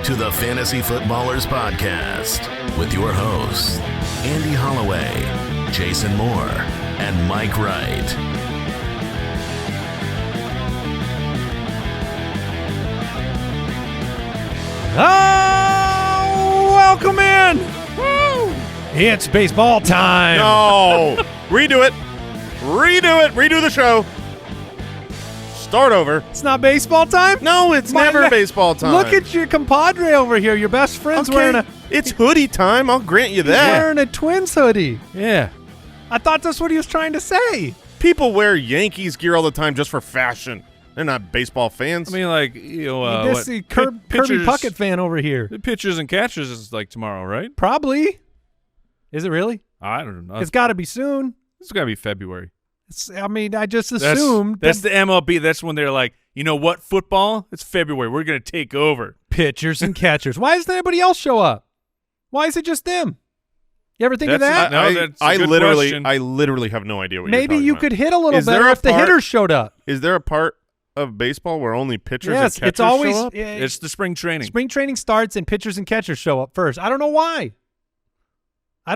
to the Fantasy Footballers Podcast with your hosts, Andy Holloway, Jason Moore, and Mike Wright. Oh, welcome in. Woo. It's baseball time. No. Redo it. Redo the show. Start over. It's not baseball time? No, it's never baseball time. Look at your compadre over here. Your best friend's wearing a... It's hoodie time. I'll grant you that. He's wearing a Twins hoodie. Yeah. I thought that's what he was trying to say. People wear Yankees gear all the time just for fashion. They're not baseball fans. I mean, like, you know, this is Kirby Puckett fan over here. The pitchers and catchers is like tomorrow, right? Probably. Is it really? I don't know. It's got to be soon. It's got to be February. I just assumed. That's the MLB. That's when they're like, you know what, football? It's February. We're going to take over. Pitchers and catchers. Why doesn't anybody else show up? Why is it just them? You ever think of that? I literally have no idea what Maybe you're talking you about. could hit a little better if the hitters showed up. Is there a part of baseball where only pitchers and catchers it's always, show up? It's the spring training. Spring training starts and pitchers and catchers show up first. I don't know why. I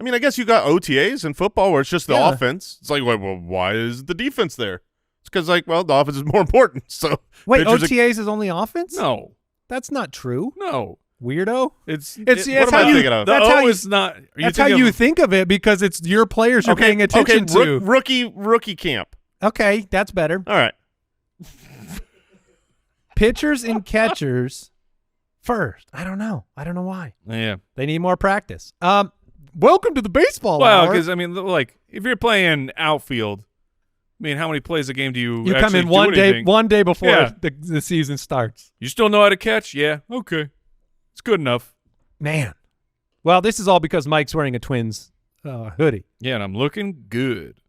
mean, I guess you got OTAs in football where it's just the offense. It's like, well, why is the defense there? It's because, like, well, the offense is more important. So wait, OTAs is only offense? No. That's not true. No. Weirdo. That's how you think of. That's how you think of it because it's your players you're paying attention to. Rookie camp. Okay, that's better. All right. Pitchers and catchers first. I don't know why. Yeah. They need more practice. Welcome to the baseball hour. Well, because, I mean, like, if you're playing outfield, I mean, how many plays a game do you come actually in do one day before the season starts. You still know how to catch? Yeah. Okay. It's good enough. Man. Well, this is all because Mike's wearing a Twins hoodie. Yeah, and I'm looking good.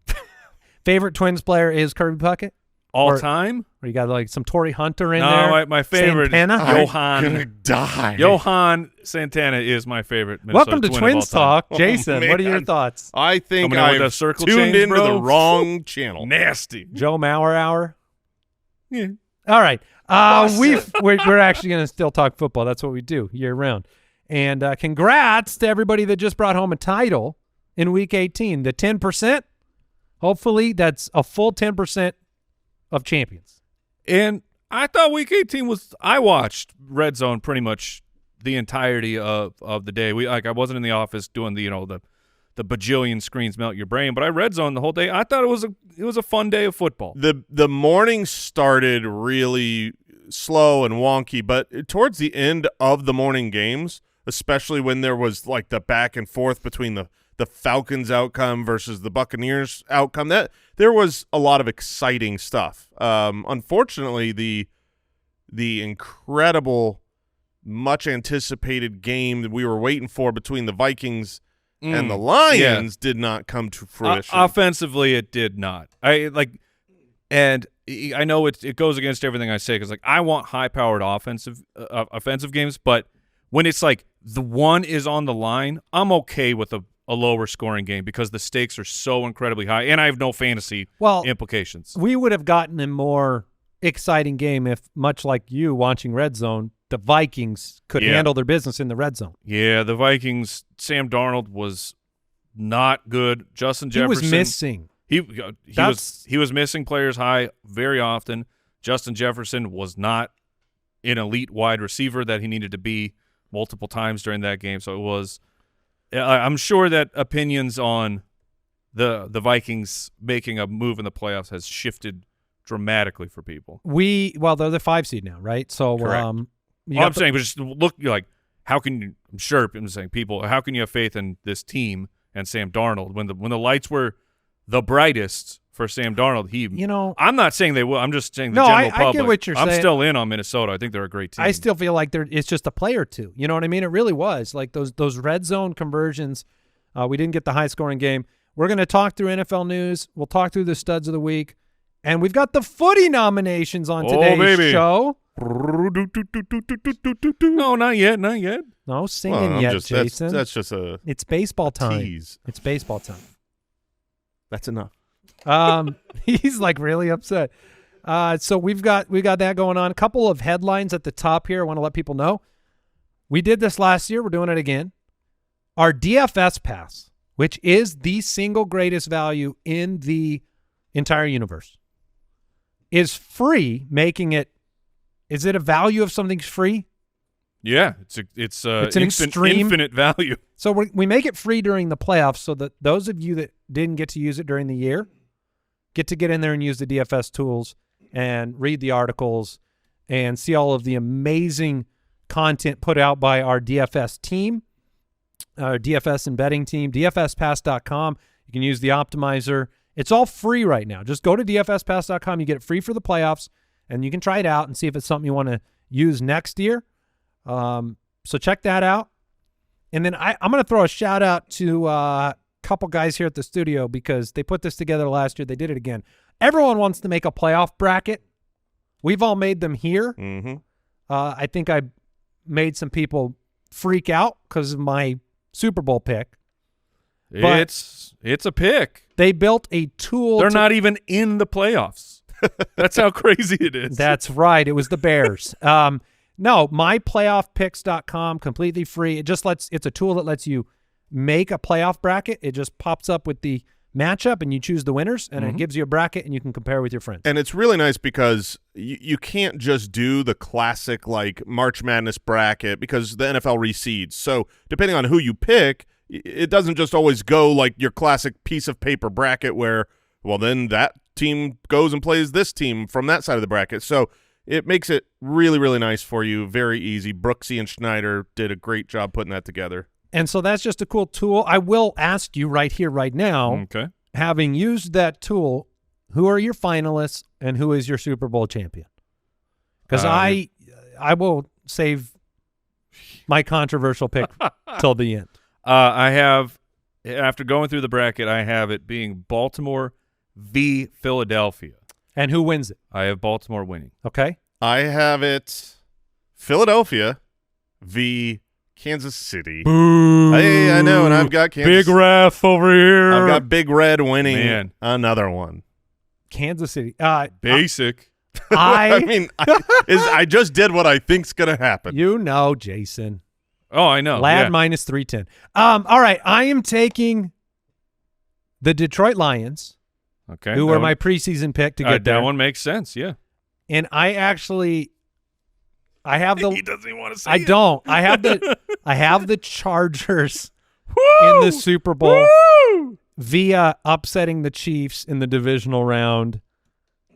Favorite Twins player is Kirby Puckett? All time? Or you got like some Torrey Hunter in there? No, my favorite Santana? Johan. I'm gonna die. Johan Santana is my favorite Minnesota Welcome to Twin Twins of all time. Talk. Jason, what are your thoughts? I think I've I've circle tuned change, into bro. the wrong channel. Nasty. Joe Mauer Hour? Yeah. All right. We're actually going to still talk football. That's what we do year round. And congrats to everybody that just brought home a title in Week 18. The 10%, hopefully that's a full 10% of champions. And I thought Week 18 I watched Red Zone pretty much the entirety of the day. I wasn't in the office doing the bajillion screens melt your brain, but I Red Zone the whole day. I thought it was a fun day of football. The morning started really slow and wonky, but towards the end of the morning games, especially when there was like the back and forth between the Falcons outcome versus the Buccaneers outcome, that there was a lot of exciting stuff. Unfortunately, the incredible, much anticipated game that we were waiting for between the Vikings and the Lions did not come to fruition. Offensively, it did not. And I know it goes against everything I say because like I want high-powered offensive games, but when it's like the one is on the line, I'm okay with a lower scoring game because the stakes are so incredibly high, and I have no fantasy implications. We would have gotten a more exciting game if, much like you watching Red Zone, the Vikings could handle their business in the red zone. Yeah, the Vikings, Sam Darnold was not good. Justin Jefferson. He was missing. He was missing players high very often. Justin Jefferson was not an elite wide receiver that he needed to be multiple times during that game, so it was – I'm sure that opinions on the Vikings making a move in the playoffs has shifted dramatically for people. They're the 5 seed now, right? So, I'm saying, but just look, you're like, how can you? I'm sure I'm saying, people, how can you have faith in this team and Sam Darnold when the lights were the brightest for Sam Darnold? I'm not saying they will. I'm just saying the general public. I get what you're saying. I'm still in on Minnesota. I think they're a great team. I still feel like it's just a play or two. You know what I mean? It really was like those red zone conversions. We didn't get the high scoring game. We're going to talk through NFL news. We'll talk through the studs of the week, and we've got the Footie nominations on today's show. No, not yet. No singing yet, Jason. That's just It's baseball time. Tease. It's baseball time. That's enough. He's like really upset. So we got that going on. A couple of headlines at the top here. I want to let people know. We did this last year. We're doing it again. Our DFS pass, which is the single greatest value in the entire universe, is free, making it – is it a value if something's free? Yeah, it's an infinite value. So we make it free during the playoffs so that those of you that didn't get to use it during the year get in there and use the DFS tools and read the articles and see all of the amazing content put out by our DFS team, our DFS and betting team, dfspass.com. You can use the optimizer. It's all free right now. Just go to dfspass.com. You get it free for the playoffs, and you can try it out and see if it's something you want to use next year. So check that out. And then I'm going to throw a shout out to a couple guys here at the studio because they put this together last year. They did it again. Everyone wants to make a playoff bracket. We've all made them here. Mm-hmm. I think I made some people freak out because of my Super Bowl pick. It's a pick. They built a tool. They're not even in the playoffs. That's how crazy it is. That's right. It was the Bears. No, myplayoffpicks.com, completely free. It's a tool that lets you make a playoff bracket. It just pops up with the matchup and you choose the winners and it gives you a bracket and you can compare with your friends. And it's really nice because you can't just do the classic like March Madness bracket because the NFL reseeds. So depending on who you pick, it doesn't just always go like your classic piece of paper bracket where, well, then that team goes and plays this team from that side of the bracket. So it makes it really, really nice for you. Very easy. Brooksy and Schneider did a great job putting that together. And so that's just a cool tool. I will ask you right here, right now, okay, having used that tool, who are your finalists and who is your Super Bowl champion? Because I will save my controversial pick till the end. I have, after going through the bracket, I have it being Baltimore v. Philadelphia. And who wins it? I have Baltimore winning. Okay. I have it Philadelphia v. Kansas City. Boo. Hey, I know, and I've got Kansas. Big Ref over here. I've got Big Red winning another one. Kansas City. Basic. I mean, I just did what I think's going to happen. You know, Jason. Oh, I know. Lad minus 310. All right, I am taking the Detroit Lions. Okay. Who were my preseason pick to get there. That one makes sense, yeah. And I have the he doesn't even want to say I it. don't. I have the Chargers Woo! in the Super Bowl Woo! via upsetting the Chiefs in the divisional round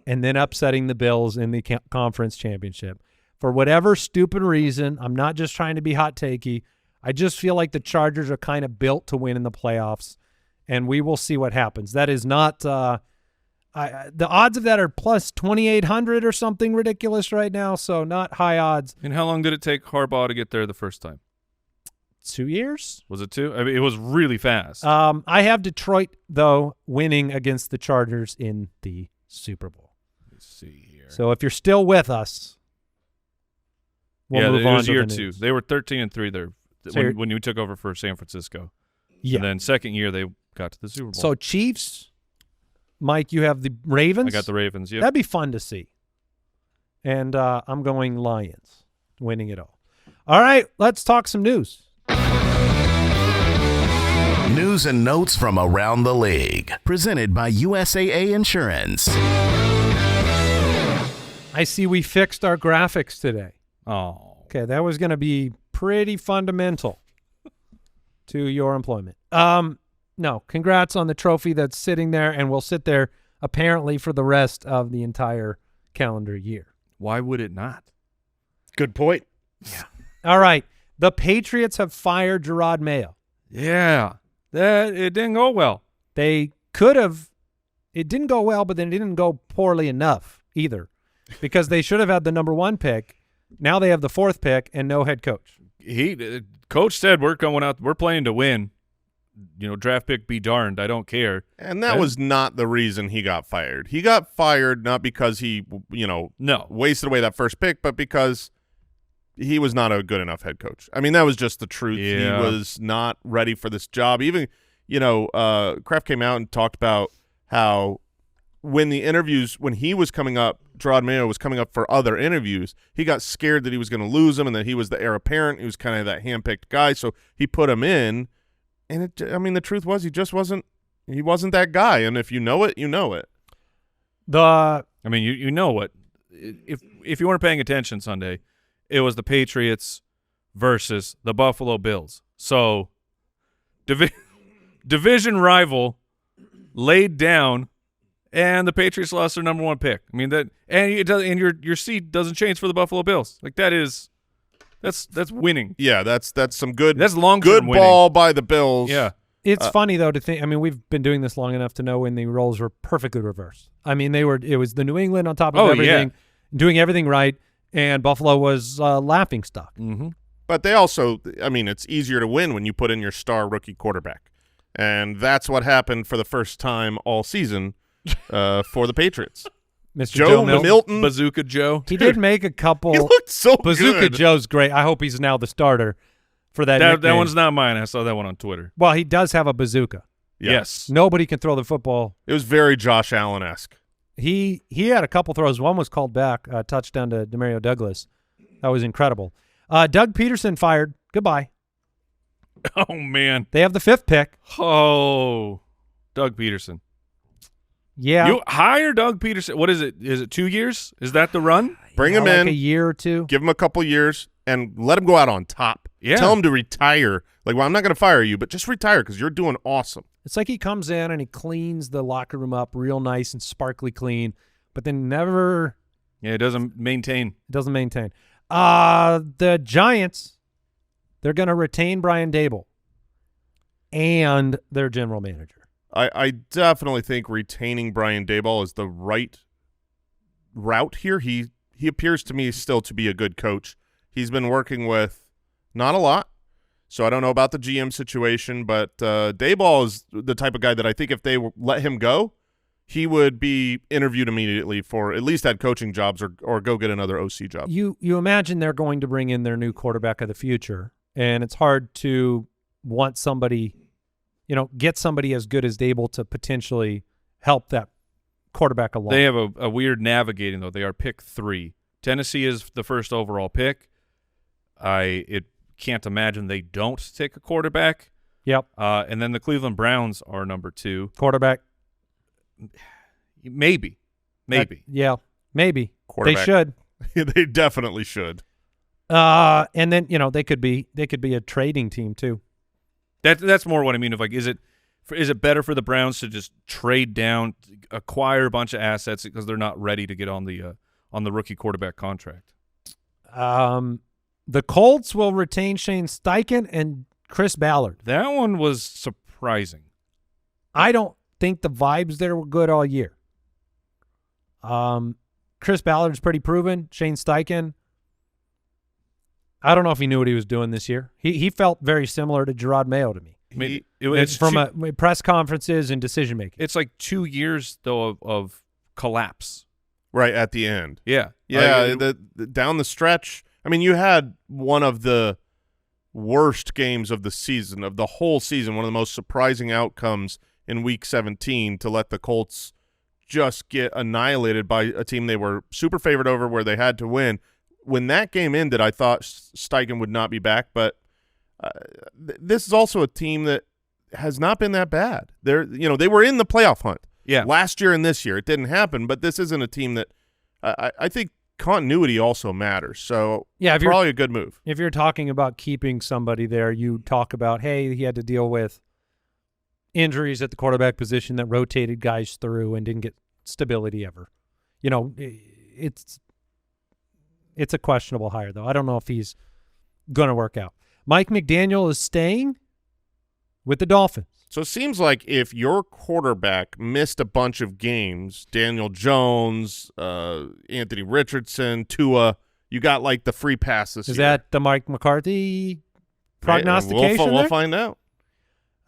and then upsetting the Bills in the conference championship. For whatever stupid reason, I'm not just trying to be hot takey. I just feel like the Chargers are kind of built to win in the playoffs. And we will see what happens. That is not the odds of that are plus 2,800 or something ridiculous right now, so not high odds. And how long did it take Harbaugh to get there the first time? 2 years? Was it 2? I mean, it was really fast. I have Detroit, though, winning against the Chargers in the Super Bowl. Let's see here. So if you're still with us, we'll move it on was to year the 2. news. They were 13-3 there So when you took over for San Francisco. Yeah. And then second year they got to the Super Bowl. So Chiefs, Mike, you have the Ravens. I got the Ravens, yeah. That'd be fun to see. And I'm going Lions, winning it all. All right, let's talk some news. News and notes from around the league. Presented by USAA Insurance. I see we fixed our graphics today. Oh. Okay, that was going to be pretty fundamental to your employment. No, congrats on the trophy that's sitting there and will sit there apparently for the rest of the entire calendar year. Why would it not? Good point. Yeah. All right. The Patriots have fired Gerard Mayo. Yeah. It didn't go well. They could have. It didn't go well, but then it didn't go poorly enough either because they should have had the number 1 pick. Now they have the 4th pick and no head coach. Coach said we're going out. We're playing to win. Draft pick be darned. I don't care. And that was not the reason he got fired. He got fired not because he, wasted away that first pick, but because he was not a good enough head coach. I mean, that was just the truth. Yeah. He was not ready for this job. Even, Kraft came out and talked about how when he was coming up, Gerard Mayo was coming up for other interviews, he got scared that he was going to lose him and that he was the heir apparent. He was kind of that handpicked guy, so he put him in. And the truth was he wasn't that guy. And if you know it, you know it. You know what? If you weren't paying attention Sunday, it was the Patriots versus the Buffalo Bills. So division rival laid down, and the Patriots lost their number 1 pick. I mean and your seed doesn't change for the Buffalo Bills. Like that's winning. Yeah, that's some good. That's long-term good winning. ball by the Bills. Yeah. It's funny though to think. I mean, we've been doing this long enough to know when the roles were perfectly reversed. I mean, it was the New England on top of everything, doing everything right, and Buffalo was laughing stock. Mm-hmm. But they also, it's easier to win when you put in your star rookie quarterback, and that's what happened for the first time all season for the Patriots. Mr. Joe Joe Milton, Bazooka Joe. He did make a couple. He looked so Bazooka good. Joe's great. I hope he's now the starter for that nickname. That one's not mine. I saw that one on Twitter. Well, he does have a bazooka. Yes. Nobody can throw the football. It was very Josh Allen-esque. He had a couple throws. One was called back, touchdown to Demario Douglas. That was incredible. Doug Peterson fired. Goodbye. Oh, man. They have the 5th pick. Oh, Doug Peterson. Yeah. You hire Doug Peterson. What is it? Is it 2 years? Is that the run? Bring him in. A year or two. Give him a couple years and let him go out on top. Yeah. Tell him to retire. Like, well, I'm not going to fire you, but just retire because you're doing awesome. It's like he comes in and he cleans the locker room up real nice and sparkly clean, but then never Yeah, it doesn't maintain. The Giants, they're going to retain Brian Dable and their general manager. I definitely think retaining Brian Daboll is the right route here. He appears to me still to be a good coach. He's been working with not a lot, so I don't know about the GM situation, but Daboll is the type of guy that I think if they let him go, he would be interviewed immediately for at least head coaching jobs or go get another OC job. You imagine they're going to bring in their new quarterback of the future, and it's hard to want somebody, get somebody as good as Dable to potentially help that quarterback along. They have a weird navigating, though. They are pick 3. Tennessee is the first overall pick. I can't imagine they don't take a quarterback. Yep. And then the Cleveland Browns are number 2. Quarterback. Maybe. Yeah, maybe. Quarterback. They should. They definitely should. And then they could be a trading team too. That's more what I mean. Is it better for the Browns to just trade down, acquire a bunch of assets because they're not ready to get on the rookie quarterback contract? The Colts will retain Shane Steichen and Chris Ballard. That one was surprising. I don't think the vibes there were good all year. Chris Ballard's pretty proven. Shane Steichen, I don't know if he knew what he was doing this year. He felt very similar to Gerard Mayo to me. It's from press conferences and decision making. It's like 2 years though of collapse Right at the end. Yeah. Yeah, the down the stretch. I mean, you had one of the worst games of the season, of the whole season, one of the most surprising outcomes in Week 17 to let the Colts just get annihilated by a team they were super favored over where they had to win. When that game ended, I thought Steichen would not be back, but this is also a team that has not been that bad. They were in the playoff hunt. Yeah. Last year and this year. It didn't happen, but this isn't a team that I think continuity also matters. So yeah, probably a good move. If you're talking about keeping somebody there, you talk about, hey, he had to deal with injuries at the quarterback position that rotated guys through and didn't get stability ever. It's a questionable hire, though. I don't know if he's going to work out. Mike McDaniel is staying with the Dolphins. So it seems like if your quarterback missed a bunch of games, Daniel Jones, Anthony Richardson, Tua, you got like the free pass this year. Is that the Mike McCarthy prognostication? We'll find out.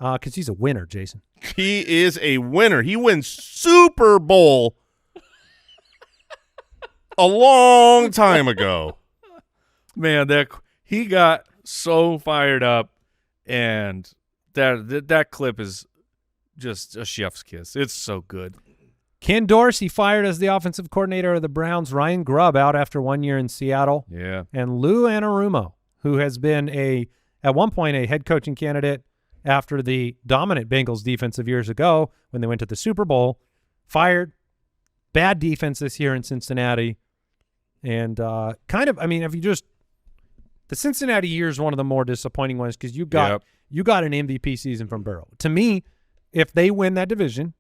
Because he's a winner, Jason. He is a winner. He wins Super Bowl a long time ago. Man, he got so fired up, and that clip is just a chef's kiss. It's so good. Ken Dorsey fired as the offensive coordinator of the Browns. Ryan Grubb out after 1 year in Seattle. Yeah. And Lou Anarumo, who has been at one point a head coaching candidate after the dominant Bengals defense of years ago when they went to the Super Bowl, fired. Bad defense this year in Cincinnati. And the Cincinnati year is one of the more disappointing ones because you got an MVP season from Burrow. To me, if they win that division,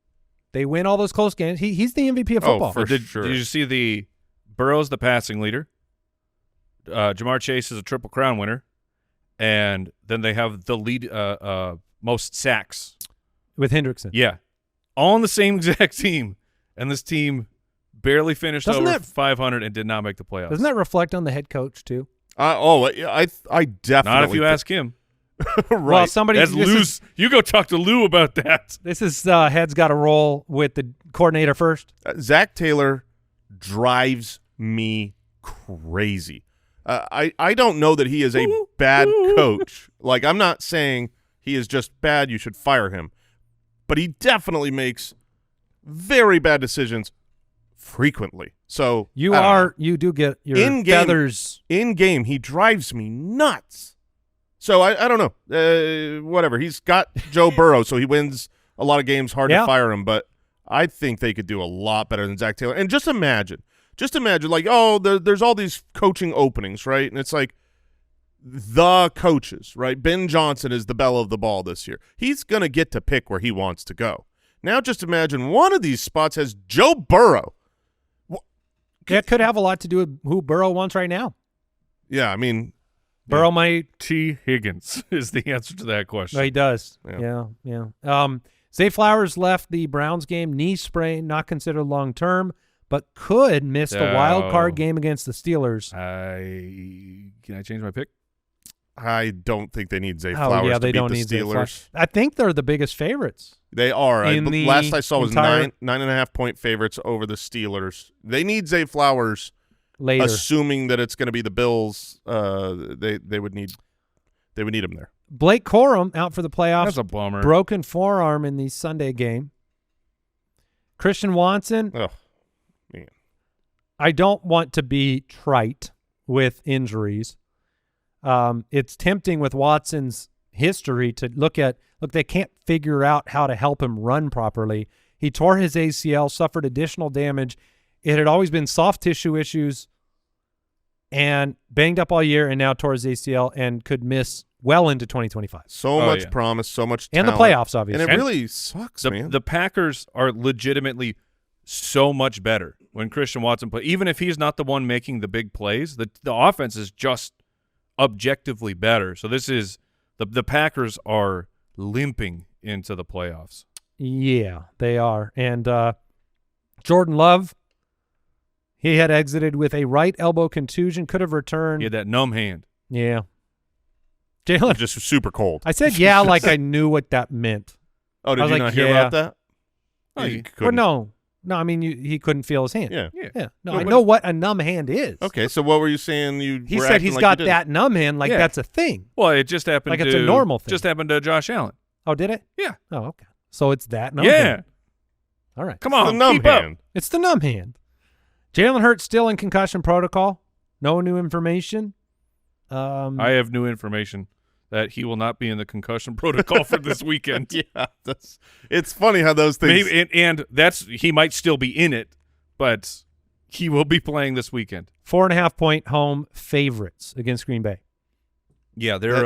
they win all those close games. He's the MVP of football. For sure. Did you see the Burrow's the passing leader? Jamar Chase is a Triple Crown winner, and then they have the lead most sacks with Hendrickson. Yeah, all on the same exact team, and this team barely finished over 500 and did not make the playoffs. Doesn't that reflect on the head coach too? I definitely not if you ask him. Right. Well, somebody you go talk to Lou about that. This is head's got to roll with the coordinator first. Zach Taylor drives me crazy. I don't know that he is a bad coach. Like, I'm not saying he is just bad. You should fire him, but he definitely makes very bad decisions frequently. So you do get your feathers in game. He drives me nuts. So I don't know. Whatever. He's got Joe Burrow, so he wins a lot of games. Hard to fire him, but I think they could do a lot better than Zach Taylor. And just imagine, like, there's all these coaching openings, right? And it's like the coaches, right? Ben Johnson is the belle of the ball this year. He's going to get to pick where he wants to go. Now just imagine one of these spots has Joe Burrow. It could have a lot to do with who Burrow wants right now. Yeah, I mean, Burrow might. T. Higgins is the answer to that question. No, he does. Yeah. Zay Flowers left the Browns game, knee sprain, not considered long-term, but could miss the wild card game against the Steelers. Can I change my pick? I don't think they need Zay Flowers to beat the Steelers. I think they're the biggest favorites. They are. Last I saw was 9.5 point favorites over the Steelers. They need Zay Flowers later, assuming that it's going to be the Bills. They would need him there. Blake Corum out for the playoffs. That's a bummer. Broken forearm in the Sunday game. Christian Watson. Oh, man. I don't want to be trite with injuries. It's tempting with Watson's history to look, they can't figure out how to help him run properly. He tore his ACL, suffered additional damage. It had always been soft tissue issues and banged up all year, and now tore his ACL and could miss well into 2025. So much promise, so much talent. And the playoffs, obviously. And it really sucks, man. The Packers are legitimately so much better when Christian Watson plays. Even if he's not the one making the big plays, the offense is just objectively better. So this is the Packers are limping into the playoffs. Yeah, they are. And Jordan Love, he had exited with a right elbow contusion, could have returned. He had that numb hand. Yeah. Jalen, just super cold. I said like I knew what that meant. Oh, did you not hear about that? Oh, you couldn't. Well, no. I mean, he couldn't feel his hand. Yeah. No, I know what a numb hand is. Okay, so what were you saying? He said he's got that numb hand, like that's a thing. Well, it just happened. Like it's a normal thing. Just happened to Josh Allen. Oh, did it? Yeah. Oh, okay. So it's that numb hand. All right. Come on, the numb hand. It's the numb hand. Jalen Hurts still in concussion protocol. No new information. I have new information that he will not be in the concussion protocol for this weekend. Yeah, it's funny how those things. And he might still be in it, but he will be playing this weekend. 4.5-point home favorites against Green Bay. Yeah, they're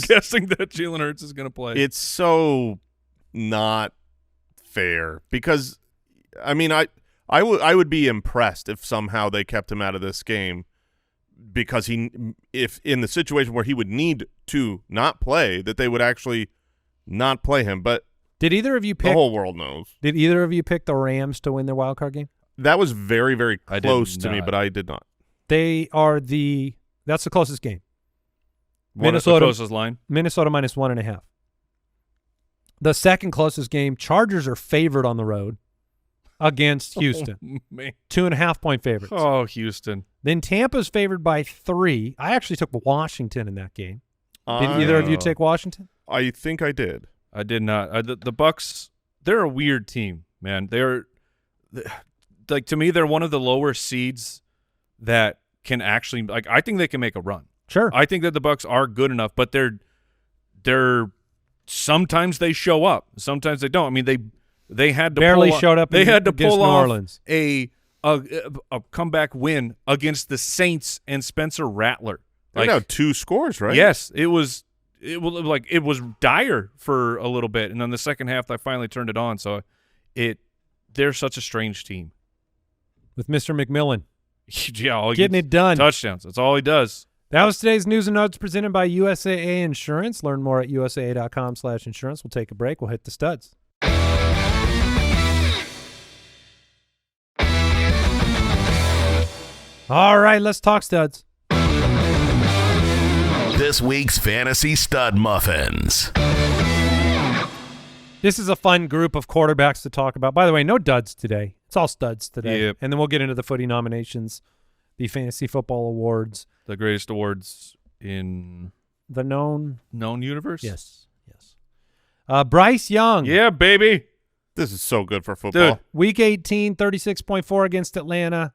guessing that Jalen Hurts is going to play. It's so not fair because, I mean, I would be impressed if somehow they kept him out of this game. Because if in the situation where he would need to not play, that they would actually not play him. But did either of you pick? The whole world knows. Did either of you pick the Rams to win their wild card game? That was very, very close to me, but I did not. They are that's the closest game. Minnesota, the closest line. Minnesota minus 1.5. The second closest game, Chargers are favored on the road against Houston. 2.5-point favorites. Oh, Houston. Then Tampa's favored by 3. I actually took Washington in that game. Did either of you take Washington? I think I did. I did not. The Bucks, they're a weird team, man. like to me, they're one of the lower seeds that can actually like. I think they can make a run. Sure. I think that the Bucks are good enough, but they're sometimes they show up, sometimes they don't. I mean, they had to barely showed up. They had to pull New off Orleans. a comeback win against the Saints and Spencer Rattler. Like, no, 2 scores, right? Yes, it was dire for a little bit, and then the second half they finally turned it on. So they're such a strange team With Mr. McMillan. Yeah, getting it done. Touchdowns. That's all he does. That was today's news and notes presented by USAA Insurance. Learn more at usaa.com/insurance. We'll take a break. We'll hit the studs. All right, let's talk studs. This week's Fantasy Stud Muffins. This is a fun group of quarterbacks to talk about. By the way, no duds today. It's all studs today. Yep. And then we'll get into the Footie nominations, the Fantasy Football Awards. The greatest awards in the known universe? Yes. Bryce Young. Yeah, baby. This is so good for football. Dude. Week 18, 36.4 against Atlanta.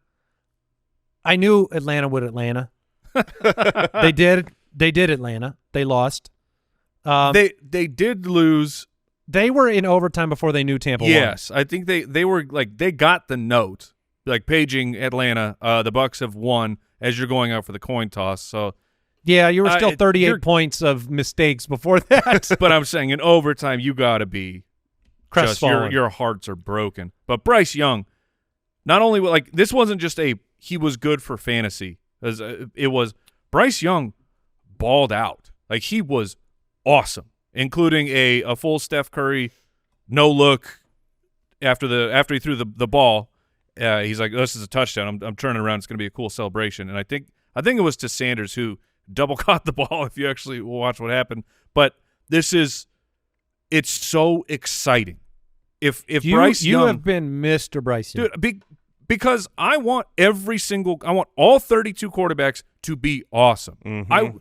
I knew Atlanta would Atlanta. They did Atlanta. They lost. They did lose. They were in overtime before they knew Tampa won. Yes, I think they were like they got the note, like paging Atlanta. The Bucks have won as you're going out for the coin toss. So yeah, you were still 38 points of mistakes before that. But I'm saying in overtime you got to be crestfallen. Your hearts are broken. But Bryce Young, not only like this wasn't just he was good for fantasy. It was Bryce Young balled out. Like he was awesome, including a full Steph Curry no look after he threw the ball. He's like, this is a touchdown. I'm turning around. It's going to be a cool celebration. And I think it was to Sanders who double caught the ball. If you actually watch what happened, but it's so exciting. If Bryce Young, you have been Mr. Bryce Young, dude, because I want all 32 quarterbacks to be awesome. Mm-hmm.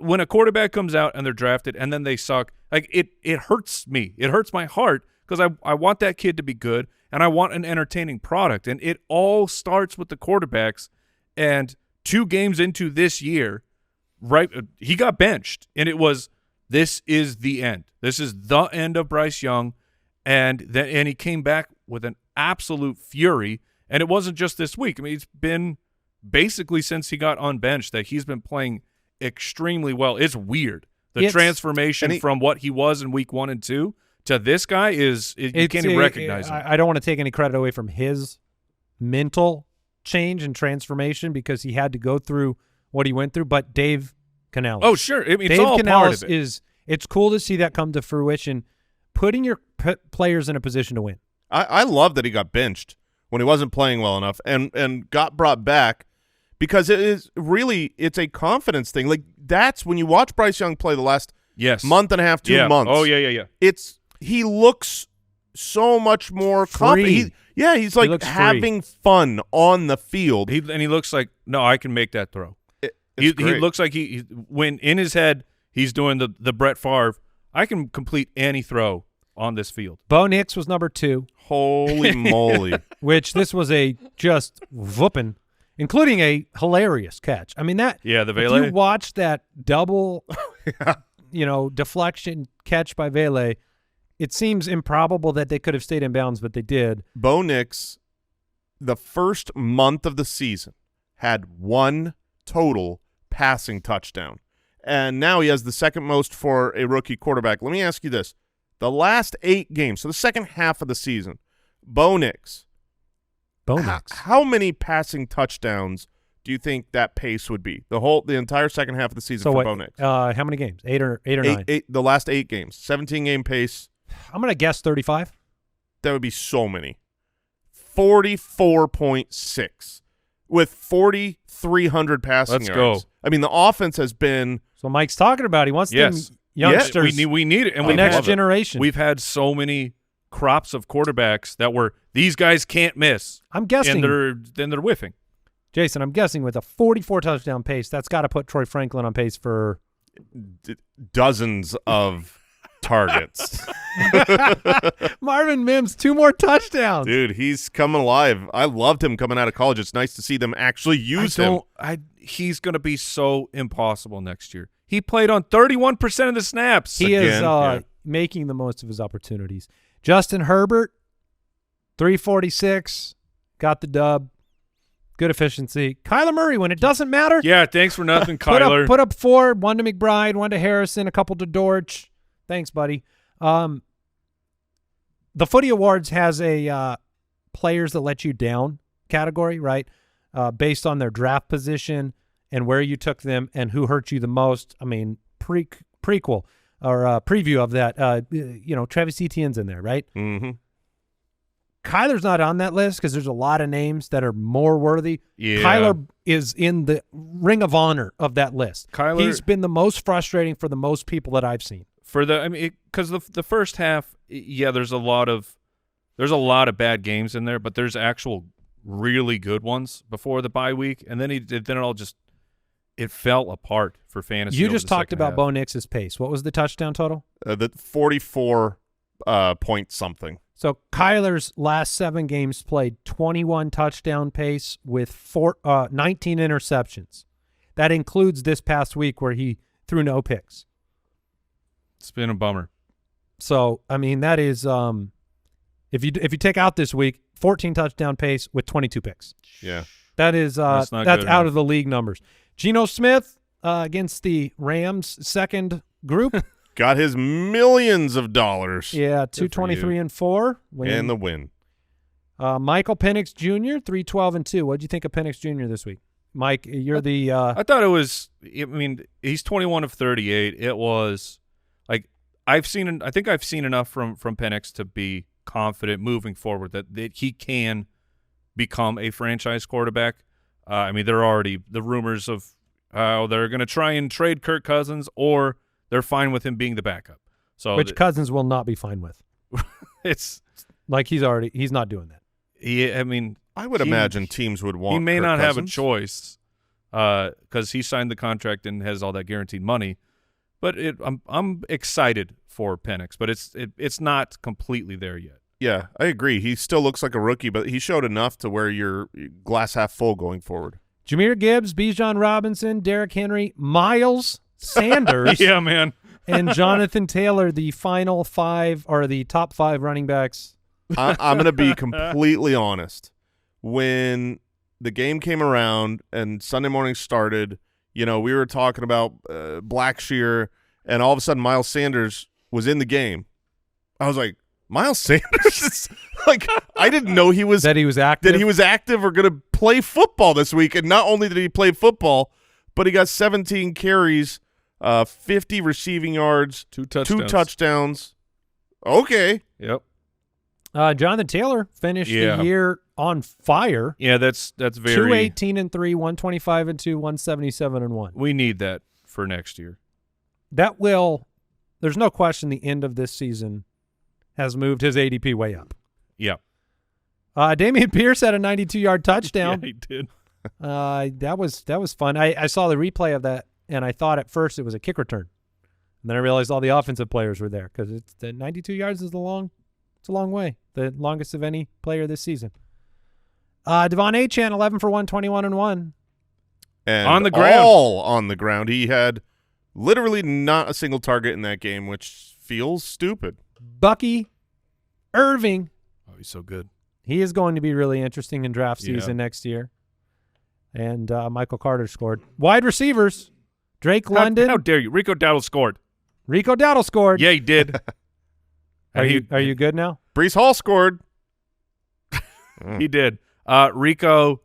When a quarterback comes out and they're drafted and then they suck, like it hurts me. It hurts my heart because I want that kid to be good and I want an entertaining product. And it all starts with the quarterbacks. And 2 games into this year, right, he got benched, and this is the end. This is the end of Bryce Young, and he came back with an absolute fury. And it wasn't just this week. I mean, it's been basically since he got unbenched that he's been playing extremely well. It's weird. The transformation from what he was in week 1 and 2 to this guy you can't even recognize him. I don't want to take any credit away from his mental change and transformation because he had to go through what he went through, but Dave Canales. Oh, sure. I mean, it's Dave all Canales part of it. It's cool to see that come to fruition, putting your players in a position to win. I love that he got benched when he wasn't playing well enough and got brought back because it's a confidence thing. Like that's when you watch Bryce Young play the last month and a half, 2 months. Oh, yeah. He looks so much more confident. He's like having fun on the field. He looks like, no, I can make that throw. He looks like when in his head he's doing the Brett Favre, I can complete any throw on this field. Bo Nix was number 2. Holy moly. Which this was a just whooping, including a hilarious catch. I mean the Vele. If you watch that double deflection catch by Vele, it seems improbable that they could have stayed in bounds, but they did. Bo Nix, the first month of the season, had 1 total passing touchdown. And now he has the second most for a rookie quarterback. Let me ask you this. The last 8 games, so the second half of the season, Bo Nix. How many passing touchdowns do you think that pace would be? The entire second half of the season for Bo Nix. How many games? 8 or 9? The last 8 games. 17-game pace. I'm going to guess 35. That would be so many. 44.6 with 4,300 passing yards. Let's go. I mean, the offense has been. So Mike's talking about. He wants them youngsters. We need it, and the next generation. We've had so many crops of quarterbacks that these guys can't miss. I'm guessing, and they're whiffing. Jason, I'm guessing with a 44 touchdown pace, that's got to put Troy Franklin on pace for dozens of targets. Marvin Mims, 2 more touchdowns. Dude, he's coming alive. I loved him coming out of college. It's nice to see them actually use him. He's going to be so impossible next year. He played on 31% of the snaps. He is making the most of his opportunities. Justin Herbert, 346, got the dub. Good efficiency. Kyler Murray, when it doesn't matter. Yeah, thanks for nothing, Kyler. Put up 4, 1 to McBride, 1 to Harrison, a couple to Dortch. Thanks, buddy. The Footie Awards has a players that let you down category, right? Based on their draft position and where you took them and who hurt you the most. I mean, prequel or preview of that. Travis Etienne's in there, right? Mm-hmm. Kyler's not on that list because there's a lot of names that are more worthy. Yeah. Kyler is in the ring of honor of that list. He's been the most frustrating for the most people that I've seen. Because the first half, there's a lot of bad games in there, but there's actual really good ones before the bye week, and then it fell apart for fantasy. You just talked about Bo Nix's pace. What was the touchdown total? The 44 point something. So Kyler's last 7 games played 21 touchdown pace with 19 interceptions. That includes this past week where he threw no picks. It's been a bummer. So, I mean, that is if you take out this week, 14 touchdown pace with 22 picks. Yeah. That is that's out of the league numbers. Geno Smith against the Rams second group. Got his millions of dollars. Yeah, 223 and 4. And the win. Michael Penix Jr., 312 and 2. What did you think of Penix Jr. this week? Mike, you're the I thought it was he's 21 of 38. It was like I think I've seen enough from Penix to be confident moving forward that he can become a franchise quarterback. There are already the rumors of how they're going to try and trade Kirk Cousins, or they're fine with him being the backup. So which Cousins will not be fine with. It's like he's not doing that. I would imagine teams would want. He may Kirk not Cousins. have a choice because he signed the contract and has all that guaranteed money. But I'm excited for Penix, but it's not completely there yet. Yeah, I agree. He still looks like a rookie, but he showed enough to where you're glass half full going forward. Jahmyr Gibbs, Bijan Robinson, Derrick Henry, Miles Sanders. Yeah, man. And Jonathan Taylor, the final 5 or the top 5 running backs. I'm going to be completely honest. When the game came around and Sunday morning started, we were talking about Blackshear, and all of a sudden Miles Sanders was in the game. I was like, Miles Sanders? I didn't know he was active. That he was active or going to play football this week. And not only did he play football, but he got 17 carries, 50 receiving yards, 2 touchdowns. Okay. Yep. Jonathan Taylor finished the year on fire. Yeah, that's very 218 and 3, 125 and 2, 177 and 1. We need that for next year. That will. There's no question. The end of this season has moved his ADP way up. Yeah. Dameon Pierce had a 92-yard touchdown. Yeah, he did. That was fun. I saw the replay of that, and I thought at first it was a kick return, and then I realized all the offensive players were there because it's the 92 yards is it's a long way, the longest of any player this season. Devon Achane, 11 for 121 and 1, and on the ground, all on the ground. He had literally not a single target in that game, which feels stupid. Bucky Irving. Oh, he's so good. He is going to be really interesting in draft season next year. And Michael Carter scored. Wide receivers, Drake London. How dare you? Rico Dowdle scored. Rico Dowdle scored. Yeah, he did. Are you good now? Breece Hall scored. He did. Rico,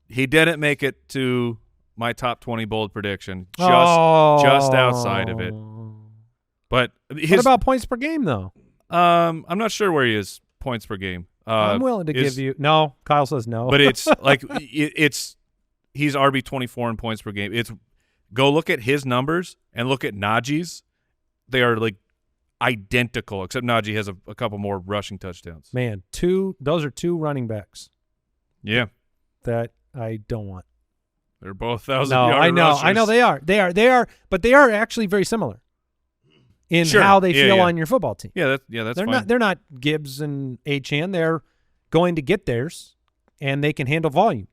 he didn't make it to my top 20 bold prediction. Just outside of it. But what about points per game, though? I'm not sure where he is points per game. I'm willing to give you – no. Kyle says no. But it's like he's RB 24 in points per game. Go look at his numbers and look at Najee's. They are like identical, except Najee has a couple more rushing touchdowns. Man, those are 2 running backs. Yeah. That I don't want. They're both 1,000-yard rushers. I know they are. They are, but they are actually very similar in Sure. how they Yeah, feel yeah. on your football team. Yeah, that's fine. They're not Gibbs and Achane. They're going to get theirs, and they can handle volume.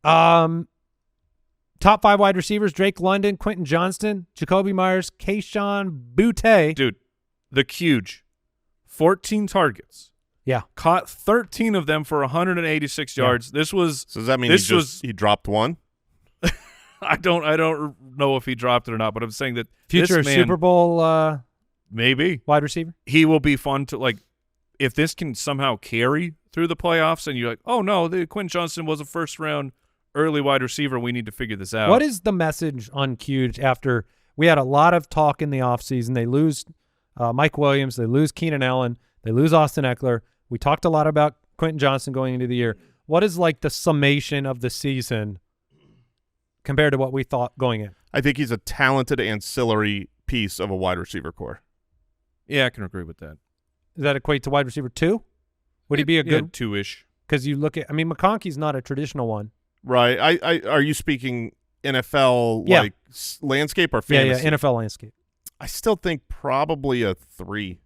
Top 5 wide receivers: Drake London, Quentin Johnston, Jacoby Myers, Kayshon Boutte. Dude, the huge 14 targets. Yeah. Caught 13 of them for 186 yards. This was So does that mean he dropped one? I don't know if he dropped it or not, but I'm saying that Future this man, Super Bowl maybe wide receiver. he will be fun to like. If this can somehow carry through the playoffs, and you're like, oh no, Quentin Johnston was a first round early wide receiver. We need to figure this out. What is the message on Cuge after we had a lot of talk in the offseason? They lose Mike Williams. They lose Keenan Allen. They lose Austin Eckler. We talked a lot about Quentin Johnston going into the year. What is like the summation of the season compared to what we thought going in? I think he's a talented ancillary piece of a wide receiver core. Yeah, I can agree with that. Does that equate to wide receiver 2? Would he be a good 2-ish? Because you look at, I mean, McConkey's not a traditional one. Right. I are you speaking NFL like landscape or fantasy? Yeah, NFL landscape. I still think probably a 3.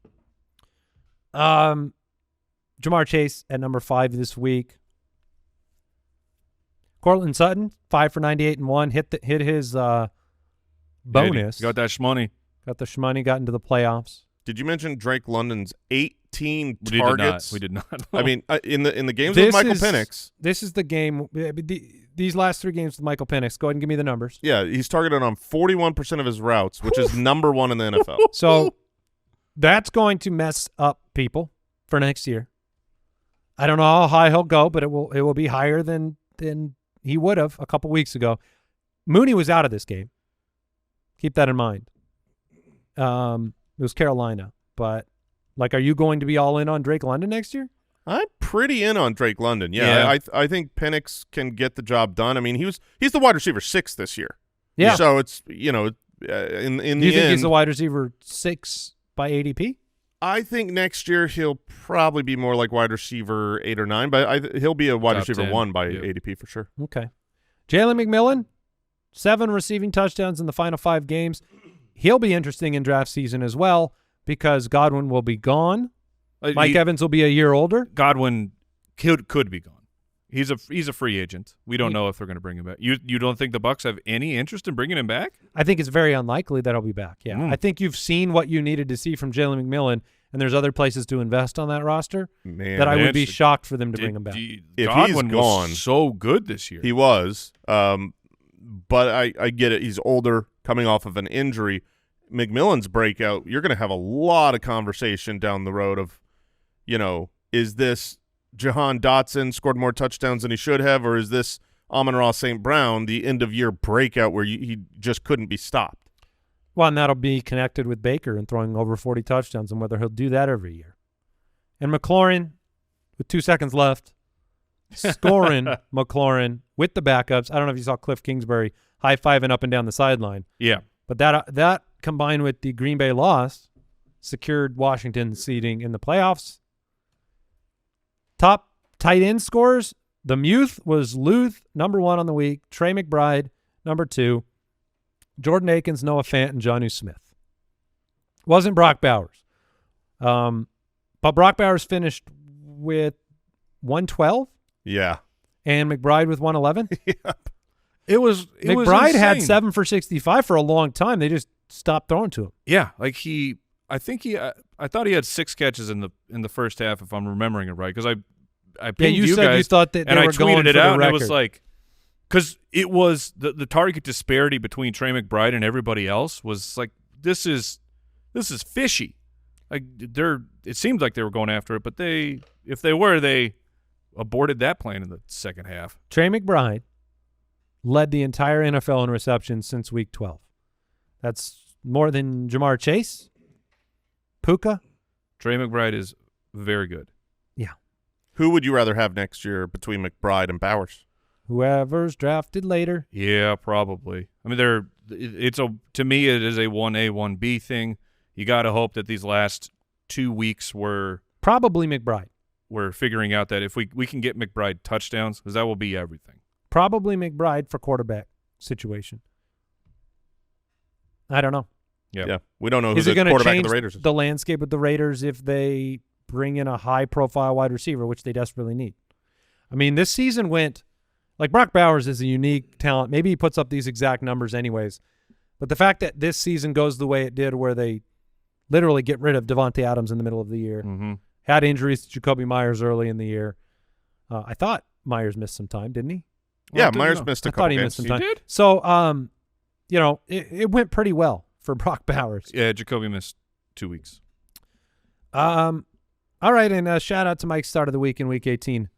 Jamar Chase at number 5 this week. Cortland Sutton, 5 for 98 and 1, hit his bonus. Got that shmoney. Got the shmoney, got into the playoffs. Did you mention Drake London's 18 We targets? did not. I mean, in the games with Michael Penix. This is the game. These last 3 games with Michael Penix. Go ahead and give me the numbers. Yeah, he's targeted on 41% of his routes, which is number 1 in the NFL. So that's going to mess up people for next year. I don't know how high he'll go, but it will be higher than he would have a couple weeks ago. Mooney was out of this game. Keep that in mind. It was Carolina, but like, are you going to be all in on Drake London next year? I'm pretty in on Drake London. Yeah. I think Penix can get the job done. I mean, he's the wide receiver 6 this year. Yeah. So it's in the end. Do you think he's the wide receiver 6 by ADP? I think next year he'll probably be more like wide receiver 8 or 9, but he'll be a wide Top receiver 10. 1 by Yep. ADP for sure. Okay. Jalen McMillan, 7 receiving touchdowns in the final 5 games. He'll be interesting in draft season as well because Godwin will be gone. Mike Evans will be a year older. Godwin could be gone. He's a free agent. We don't know if they're going to bring him back. You don't think the Bucs have any interest in bringing him back? I think it's very unlikely that he'll be back. Yeah. I think you've seen what you needed to see from Jalen McMillan, and there's other places to invest on that roster that I would be shocked for them to bring him back. If Godwin he's gone, was so good this year. He was, but I get it. He's older, coming off of an injury. McMillan's breakout, you're going to have a lot of conversation down the road of, is this Jahan Dotson scored more touchdowns than he should have, or is this Amon-Ra St. Brown the end-of-year breakout where he just couldn't be stopped? Well, and that'll be connected with Baker and throwing over 40 touchdowns and whether he'll do that every year. And McLaurin, with 2 seconds left, scoring McLaurin with the backups. I don't know if you saw Cliff Kingsbury high-fiving up and down the sideline. Yeah. But that combined with the Green Bay loss secured Washington's seeding in the playoffs. Top tight end scores, the Muth was Luth, number 1 on the week. Trey McBride, number 2. Jordan Akins, Noah Fant, and Jonnu Smith. Wasn't Brock Bowers. But Brock Bowers finished with 112. Yeah. And McBride with 111. Yep. McBride had insane. 7 for 65 for a long time. They just stopped throwing to him. Yeah, like I thought he had 6 catches in the first half, if I'm remembering it right, because I pinged you said guys, you thought that they and were I going tweeted it for the out, and it record. was like, because it was the target disparity between Trey McBride and everybody else was like, this is fishy. Like it seemed like they were going after it, but they aborted that plan in the second half. Trey McBride led the entire NFL in receptions since week 12. That's more than Jamar Chase, Puka. Trey McBride is very good. Yeah. Who would you rather have next year between McBride and Bowers? Whoever's drafted later. Yeah, probably. I mean, to me it is a 1A, 1B thing. You got to hope that these last 2 weeks we're Probably McBride. figuring out that if we can get McBride touchdowns, because that will be everything. Probably McBride for quarterback situation. I don't know. Yeah. We don't know who Is it the going to quarterback change of the Raiders is. the landscape of the Raiders if they bring in a high-profile wide receiver, which they desperately need? I mean, this season went – like Brock Bowers is a unique talent. Maybe he puts up these exact numbers anyways. But the fact that this season goes the way it did where they literally get rid of Devontae Adams in the middle of the year, had injuries to Jacoby Myers early in the year. I thought Myers missed some time, didn't he? Yeah, Myers missed a couple I thought he games. missed some time. He did? So, you know, it went pretty well for Brock Bowers. Yeah, Jacoby missed 2 weeks. All right, and shout out to Mike's start of the week in Week 18.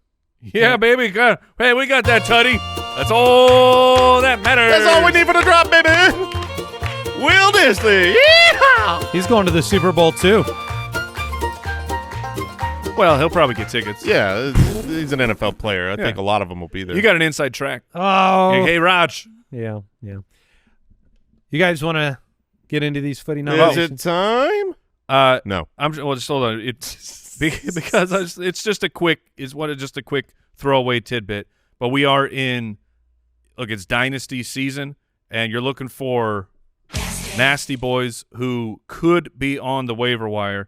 Yeah, baby. Hey, we got that, Tutty. That's all that matters. That's all we need for the drop, baby. Will Disley. Yeehaw! He's going to the Super Bowl too. Well, he'll probably get tickets. Yeah, he's an NFL player. I think a lot of them will be there. You got an inside track. Oh, Hey, Raj. yeah. You guys want to get into these footy Is nominations? it time? Just No. hold on. It's because it's just a quick throwaway tidbit. But we are it's dynasty season, and you're looking for nasty boys who could be on the waiver wire.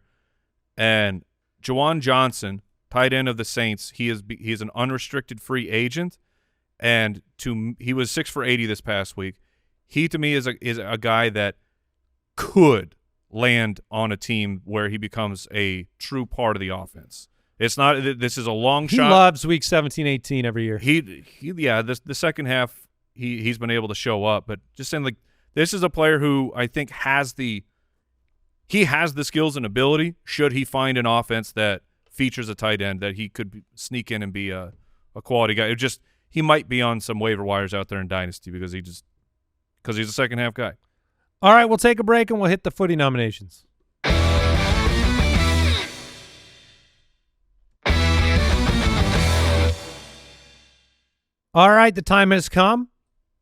And Juwan Johnson, tight end of the Saints, he is an unrestricted free agent, and he was 6 for 80 this past week. He to me is a guy that could land on a team where he becomes a true part of the offense. It's not. This is a long shot. He loves Week 17, 18 every year. The second half he's been able to show up, but just saying, like, this is a player who I think has the skills and ability. Should he find an offense that features a tight end, that he could sneak in and be a quality guy. He might be on some waiver wires out there in dynasty because he's a second half guy. All right, we'll take a break and we'll hit the footy nominations. All right, the time has come.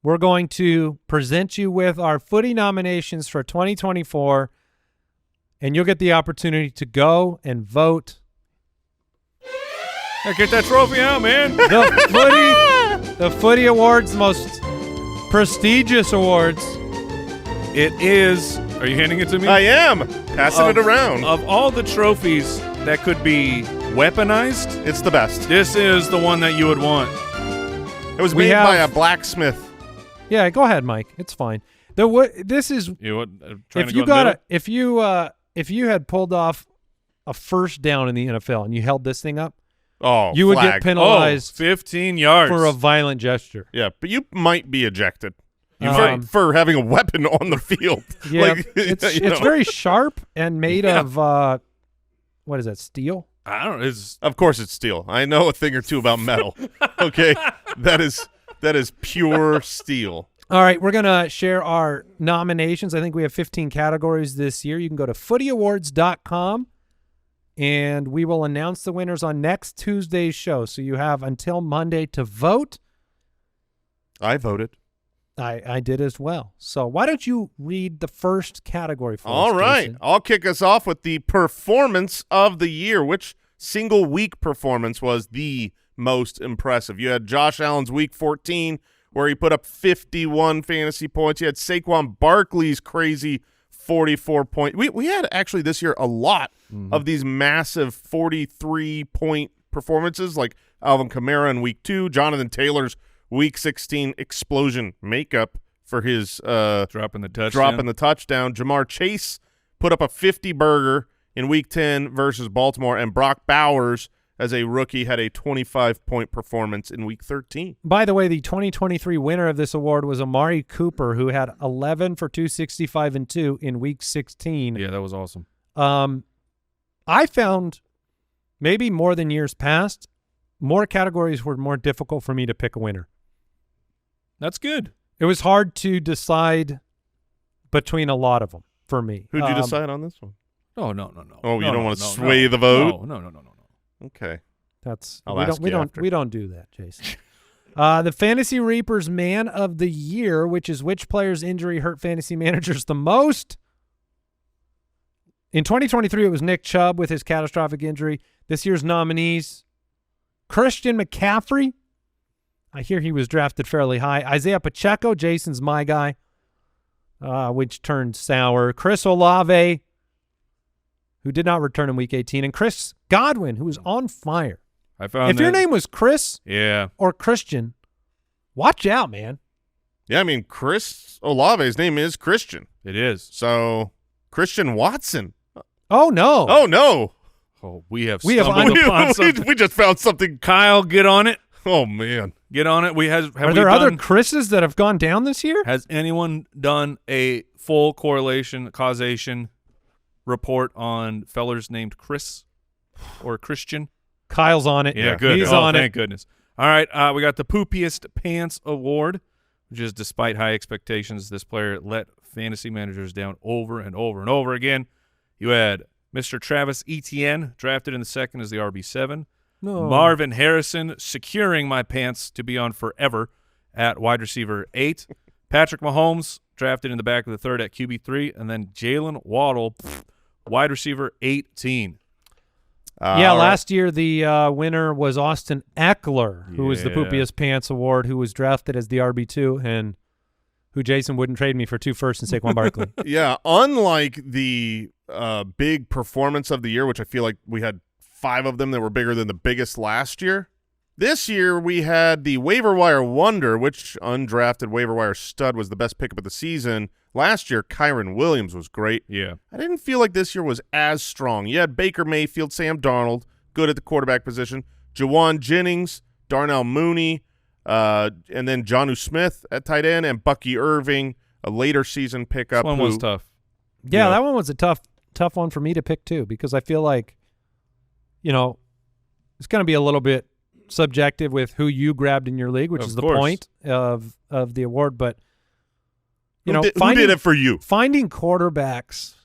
We're going to present you with our footy nominations for 2024, and you'll get the opportunity to go and vote. Hey, get that trophy out, man. The Footie Awards, the most prestigious awards. It is. Are you handing it to me? I am. Passing it around. Of all the trophies that could be weaponized, It's the best. this is the one that you would want. It was We made have- by a blacksmith. Yeah, go ahead, Mike. It's fine. This is You know what? Trying if to you go in the got if you had pulled off a first down in the NFL and you held this thing up, Oh, you would flag. get penalized 15 yards. for a violent gesture. Yeah, but you might be ejected For having a weapon on the field. Yeah, Like, it's you know. very sharp and made Yeah. of what is that? Steel? I don't know. It's Of course it's steel. I know a thing or two about metal. Okay? That is pure steel. All right, we're gonna share our nominations. I think we have 15 categories this year. You can go to footieawards.com. And we will announce the winners on next Tuesday's show. So you have until Monday to vote. I voted. I did as well. So why don't you read the first category for us, All right. Jason? I'll kick us off with the performance of the year. Which single week performance was the most impressive? You had Josh Allen's week 14 where he put up 51 fantasy points. You had Saquon Barkley's crazy 44 point. We had actually this year a lot of these massive 43-point performances, like Alvin Kamara in week 2, Jonathan Taylor's week 16 explosion makeup for his dropping the touchdown. Jamar Chase put up a 50-burger in week 10 versus Baltimore, and Brock Bowers as a rookie had a 25-point performance in week 13. By the way, the 2023 winner of this award was Amari Cooper, who had 11 for 265 and 2 in week 16. Yeah, that was awesome. I found, maybe more than years past, more categories were more difficult for me to pick a winner. That's good. It was hard to decide between a lot of them for me. Who'd you decide on this one? No. Oh, you don't want to sway the vote? No. Okay. That's I'll we ask don't we you don't after. we don't do that, Jason. The Fantasy Reapers Man of the Year, which is which player's injury hurt fantasy managers the most. In 2023, it was Nick Chubb with his catastrophic injury. This year's nominees: Christian McCaffrey. I hear he was drafted fairly high. Isaiah Pacheco, Jason's my guy. which turned sour. Chris Olave, who did not return in Week 18, and Chris Godwin, who was on fire. I found if your name was Chris or Christian, watch out, man. Yeah, I mean, Chris Olave's name is Christian. It is. So, Christian Watson. Oh, no. Oh, no. Oh, we have stumbled upon something. We just found something. Kyle, get on it. Oh, man. Get on it. Are there other Chris's that have gone down this year? Has anyone done a full correlation, causation report on fellers named Chris or Christian? Kyle's on it. Yeah, good. He's on thank it. goodness. All right, we got the Poopiest Pants Award, which is despite high expectations, this player let fantasy managers down over and over and over again. You had Mr. Travis Etienne, drafted in the second as the RB7. No. Marvin Harrison, securing my pants to be on forever at wide receiver 8. Patrick Mahomes, drafted in the back of the third at QB3. And then Jalen Waddle, wide receiver 18. Last year the winner was Austin Eckler, who was the Poopiest Pants Award, who was drafted as the RB2 and who Jason wouldn't trade me for 2 firsts and Saquon Barkley. Yeah, unlike the big performance of the year, which I feel like we had 5 of them that were bigger than the biggest last year, this year we had the waiver wire wonder, which undrafted waiver wire stud was the best pickup of the season. Last year, Kyron Williams was great. Yeah. I didn't feel like this year was as strong. You had Baker Mayfield, Sam Darnold, good at the quarterback position, Jawan Jennings, Darnell Mooney, and then Jonnu Smith at tight end, and Bucky Irving, a later season pickup. This one was tough. Yeah, that one was a tough one for me to pick too, because I feel like, it's going to be a little bit subjective with who you grabbed in your league, which is the point of the award. But who did it for you? Finding quarterbacks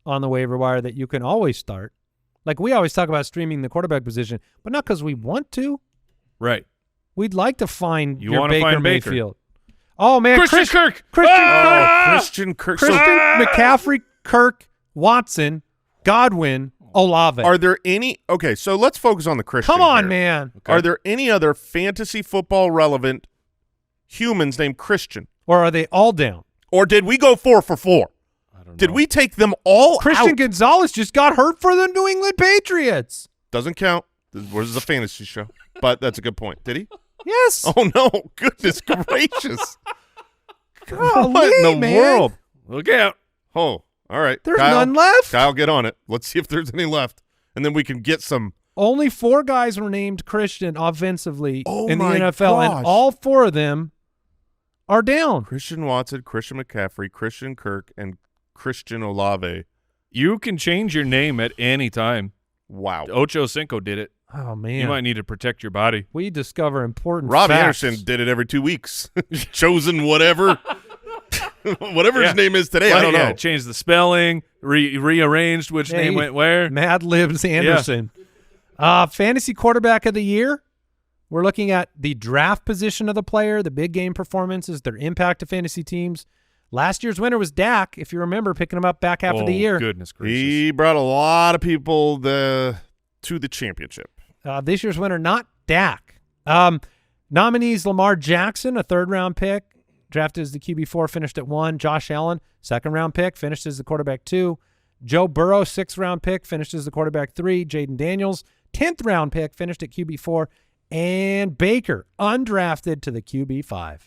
on the waiver wire that you can always start. Like we always talk about streaming the quarterback position, but not because we want to. Right. We'd like to find you your Baker Baker Mayfield. Mayfield. Oh man, Christian Kirk. Christian Kirk. McCaffrey, Kirk, Watson, Godwin, Olave. Are there any? Okay, so let's focus on the Christian. Come on, here. man. Okay. Are there any other fantasy football relevant humans named Christian? Or are they all down? Or did we go 4 for 4? I don't know. Did we take them all Christian out? Gonzalez just got hurt for the New England Patriots. Doesn't count. This is a fantasy show, but that's a good point. Did he? Yes. Oh no! Goodness gracious! Golly, What in the man. world? Look out. Oh, all right. There's Kyle, none left. Kyle, get on it. Let's see if there's any left, and then we can get some. Only 4 guys were named Christian offensively in the my NFL, gosh. and all 4 of them are down. Christian Watson, Christian McCaffrey, Christian Kirk, and Christian Olave. You can change your name at any time. Wow. Ocho Cinco did it. Oh, man. You might need to protect your body. We discover important Robbie facts. Anderson did it every 2 weeks. Chosen whatever. Whatever his name is today, I don't know. Changed the spelling, rearranged which name went where. Mad Libs Anderson. Fantasy quarterback of the year. We're looking at the draft position of the player, the big game performances, their impact to fantasy teams. Last year's winner was Dak, if you remember, picking him up back half of the year. Goodness gracious. He brought a lot of people to the championship. This year's winner, not Dak. Nominees: Lamar Jackson, a 3rd-round pick, drafted as the QB4, finished at 1. Josh Allen, 2nd-round pick, finished as the quarterback 2. Joe Burrow, 6th-round pick, finished as the quarterback 3. Jaden Daniels, 10th-round pick, finished at QB4. And Baker, undrafted to the QB5.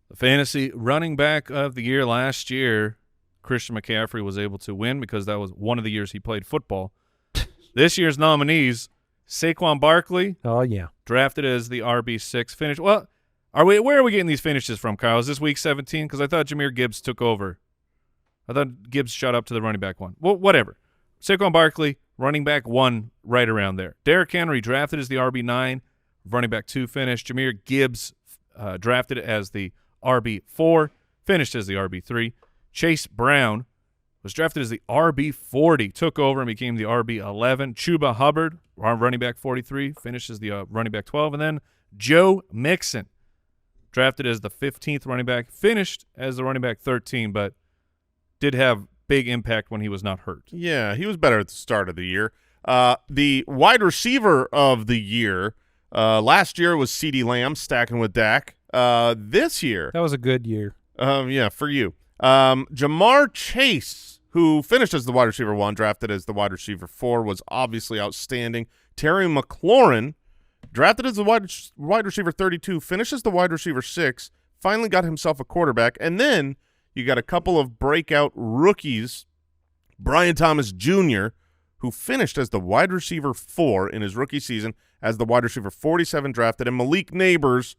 The fantasy running back of the year last year, Christian McCaffrey was able to win because that was one of the years he played football. This year's nominees: Saquon Barkley. Oh, yeah. Drafted as the RB6, finished. Well, where are we getting these finishes from, Kyle? Is this week 17? Because I thought Jahmyr Gibbs took over. I thought Gibbs shot up to the running back 1. Well, whatever. Saquon Barkley, running back 1, right around there. Derrick Henry, drafted as the RB9, running back 2 finished. Jahmyr Gibbs, drafted as the RB4, finished as the RB3. Chase Brown was drafted as the RB40, took over and became the RB11. Chuba Hubbard, running back 43, finished as the running back 12. And then Joe Mixon, drafted as the 15th running back, finished as the running back 13, but did have big impact when he was not hurt. Yeah, he was better at the start of the year. The wide receiver of the year, last year was CeeDee Lamb, stacking with Dak. This year. That was a good year. Yeah, for you. Jamar Chase, who finished as the wide receiver 1, drafted as the wide receiver 4, was obviously outstanding. Terry McLaurin, drafted as the wide receiver 32, finished as the wide receiver 6, finally got himself a quarterback. And then you got a couple of breakout rookies, Brian Thomas Jr., who finished as the wide receiver 4 in his rookie season as the wide receiver 47 drafted, and Malik Neighbors,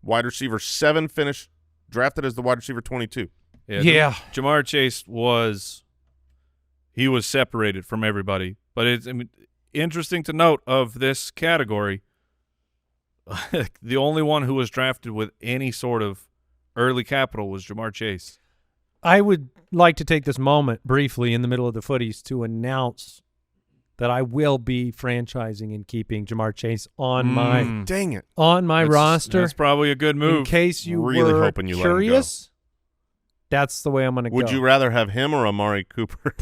wide receiver 7, finished drafted as the wide receiver 22. Yeah. Jamar Chase was separated from everybody, but it's interesting to note of this category, the only one who was drafted with any sort of early capital was Jamar Chase. I would like to take this moment briefly in the middle of the footies to announce that I will be franchising and keeping Jamar Chase on my roster. That's probably a good move. In case you really were hoping you curious, that's the way I'm going to go. Would you rather have him or Amari Cooper?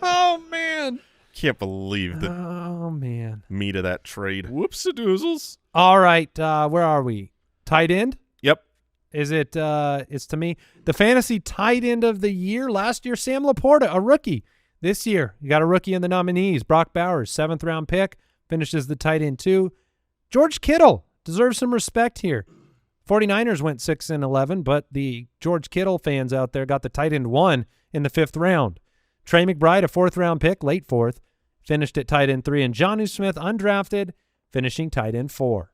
Oh, man. Can't believe the meat of that trade. Whoops-a-doozles. All right, where are we? Tight end? Yep. Is it? It's to me the fantasy tight end of the year. Last year, Sam Laporta, a rookie. This year, you got a rookie in the nominees. Brock Bowers, 7th round pick, finishes the tight end 2. George Kittle deserves some respect here. 49ers went 6-11, but the George Kittle fans out there got the tight end 1 in the 5th round. Trey McBride, a 4th round pick, late 4th, finished at tight end 3, and Jonnu Smith, undrafted, finishing tight end 4.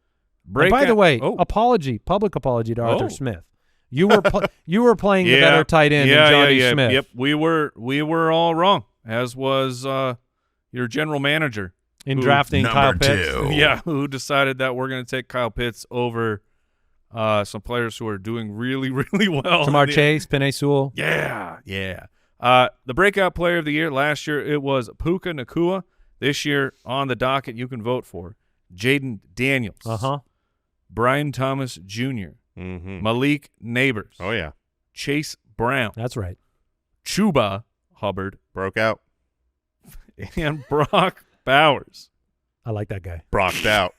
And by the way, public apology to Arthur Smith. You were playing the better tight end than Jonnu Smith. Yep, we were all wrong, as was your general manager in drafting Kyle Pitts. Yeah, who decided that we're going to take Kyle Pitts over some players who are doing really, really well. Jamar Chase, Penei Sewell. Yeah. The breakout player of the year last year, it was Puka Nacua. This year on the docket, you can vote for Jaden Daniels, Brian Thomas Jr., Malik Neighbors. Oh, yeah. Chase Brown. That's right. Chuba Hubbard. Broke out. And Brock Bowers. I like that guy. Brocked out.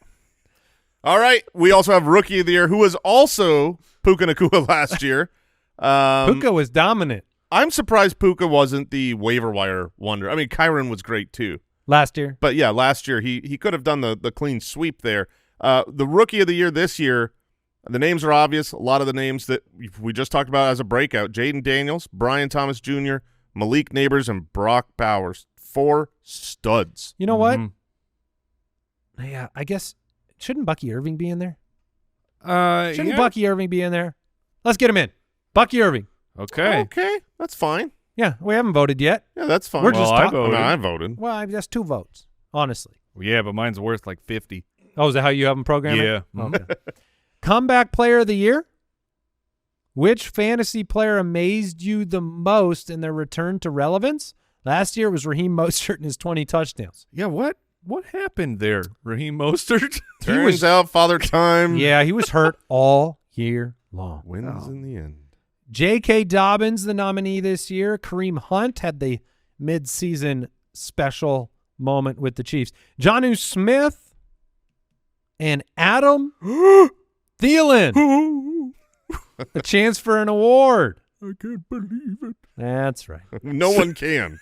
All right. We also have Rookie of the Year, who was also Puka Nacua last year. Puka was dominant. I'm surprised Puka wasn't the waiver wire wonder. I mean, Kyron was great too. Last year. But, yeah, last year he could have done the clean sweep there. The Rookie of the Year this year, the names are obvious. A lot of the names that we just talked about as a breakout. Jaden Daniels, Brian Thomas Jr., Malik Neighbors, and Brock Bowers. 4 studs. You know what? Yeah, I guess shouldn't Bucky Irving be in there? Shouldn't Bucky Irving be in there? Let's get him in. Bucky Irving. Okay. Okay, that's fine. Yeah, we haven't voted yet. Yeah, that's fine. We're just talking. I voted. Well, that's 2 votes, honestly. Yeah, but mine's worth like 50. Oh, is that how you have them programmed? Yeah. Okay. Comeback player of the year? Which fantasy player amazed you the most in their return to relevance? Last year it was Raheem Mostert and his 20 touchdowns. Yeah, what happened there, Raheem Mostert? Turns out Father Time. Yeah, he was hurt all year long. Wins in the end. J.K. Dobbins, the nominee this year. Kareem Hunt had the midseason special moment with the Chiefs. Jonnu Smith and Adam Thielen. A chance for an award. I can't believe it. That's right. No one can.